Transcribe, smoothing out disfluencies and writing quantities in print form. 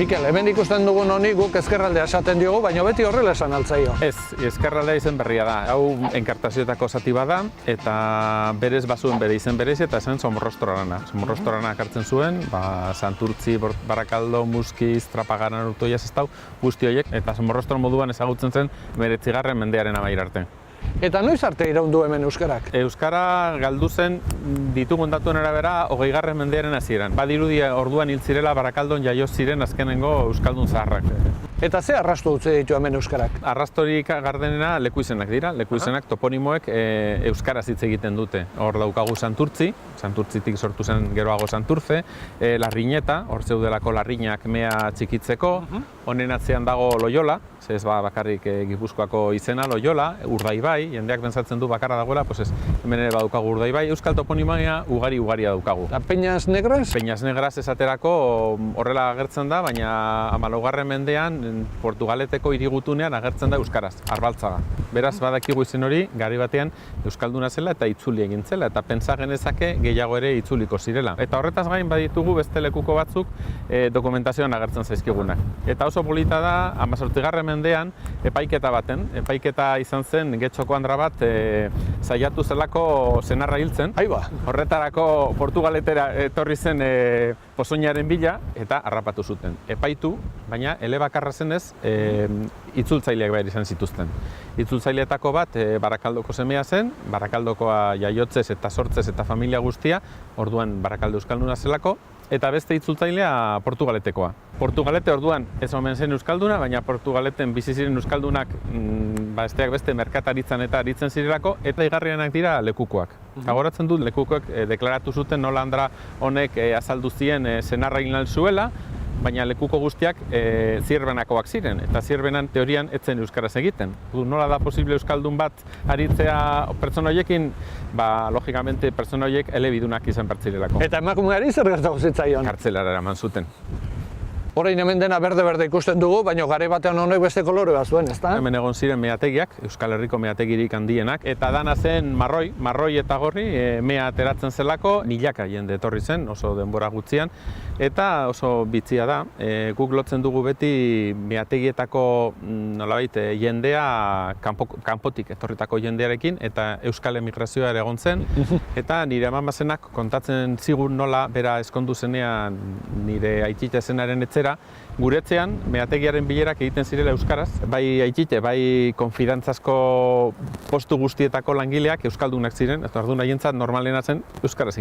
Mikel, hemen ikusten dugun honi guk ezkerraldea esaten diogu, baina beti horrela esan altzaio. Ez, ezkerraldea izen berria da. Hau enkartazioetako zati bada, eta berez bazuen bere izen berezi eta zen Somorrostorana. Somorrostorana akartzen zuen, Santurtzi, Barakaldo, Muskiz, Trapagaran, Urtoiaz ez dau, guzti horiek, eta Somorrostor moduan ezagutzen zen 19. mendearen amaiera arte. Eta noiz arte iraundu hemen euskarak? Euskara galdu zen ditugun datuen arabera 20. mendearen hasieran. Badirudi orduan hil zirela Barakaldon jaio ziren azkenengo euskaldun zaharrak. Eta ze arrastu utzi ditu hemen euskarak? Arrastorik gardenena leku izenak dira. Leku izenak toponimoek euskaraz hitz egiten dute. Hor daukagu Santurtzi, Santurtzitik sortu zen geroago Santurce, Larrineta, hor zeudelako larrinak mea txikitzeko, honen atzean dago Loiola, ez bakarrik Gipuzkoako izena Loiola, Urdaibai, jendeak pentsatzen du bakarra dagoela, pues ez, hemen ere badukagu Urdaibai, euskal toponimoia ugaria daukagu. Peñas Negras? Peñas Negras esaterako horrela agertzen da, baina 14. mendean Portugaleteko hirigutunean agertzen da euskaraz, Arbaltzaga. Beraz, badakigu izen hori, gari batean euskalduna zela eta itzuli egin zela, eta pentsa genezake gehiago ere itzuliko zirela. Eta horretaz gain baditugu beste lekuko batzuk dokumentazioan agertzen zaizkigunak. Eta oso polita da, 18. mendean, epaiketa baten. Epaiketa izan zen Getxoko andra bat saiatu zelako senarra hiltzen. Horretarako Portugaletera etorri zen pozoinaren bila eta harrapatu zuten. Epaitu, baina elebakarra zenez itzultzaileak behar izan zituzten. Itzultzaileetako bat Barakaldoko semea zen, Barakaldokoa jaiotzez eta sortzez eta familia guztia, orduan Barakaldo euskalduna zelako, eta beste itzultzailea Portugaletekoa. Portugalete orduan ez omen zen euskalduna, baina Portugaleten bizi ziren euskaldunak besteak beste merkataritzan eta aritzen zirelako, eta igarrienak dira lekukoak. Gogoratzen dut lekukoek deklaratu zuten nola andra honek azaldu zien senarra hil zuela, baina lekuko guztiak zierbenakoak ziren, eta zierbenan teorian etzen euskaraz egiten. Nola da posible euskaldun bat aritzea pertsona horiekin? Logikamente pertsona horiek elebidunak izan bertzirelako. Eta emakumeari zer gertatu zitzaion? Kartzelara eraman zuten. Orain hemen dena berde-berde ikusten dugu, baina garai batean honek beste kolore bat zuen, ezta? Hemen egon ziren meategiak, Euskal Herriko meategirik handienak, eta dana zen marroi eta gorri, mea ateratzen zelako, milaka jende etorri zen, oso denbora gutxian, eta oso bitzia da. Guk lotzen dugu beti meategietako nolabait jendea kanpotik etorritako jendearekin, eta Euskal emigrazioa ere egon zen, eta nire amazenak kontatzen zigun nola bera eskondu zenean nire aitite zenaren etzera, guretzean meategiaren bilerak egiten zirela euskaraz, bai aitite, bai konfidantzazko postu guztietako langileak euskaldunak ziren, eta orduan haientzat normalena zen euskaraz egiten.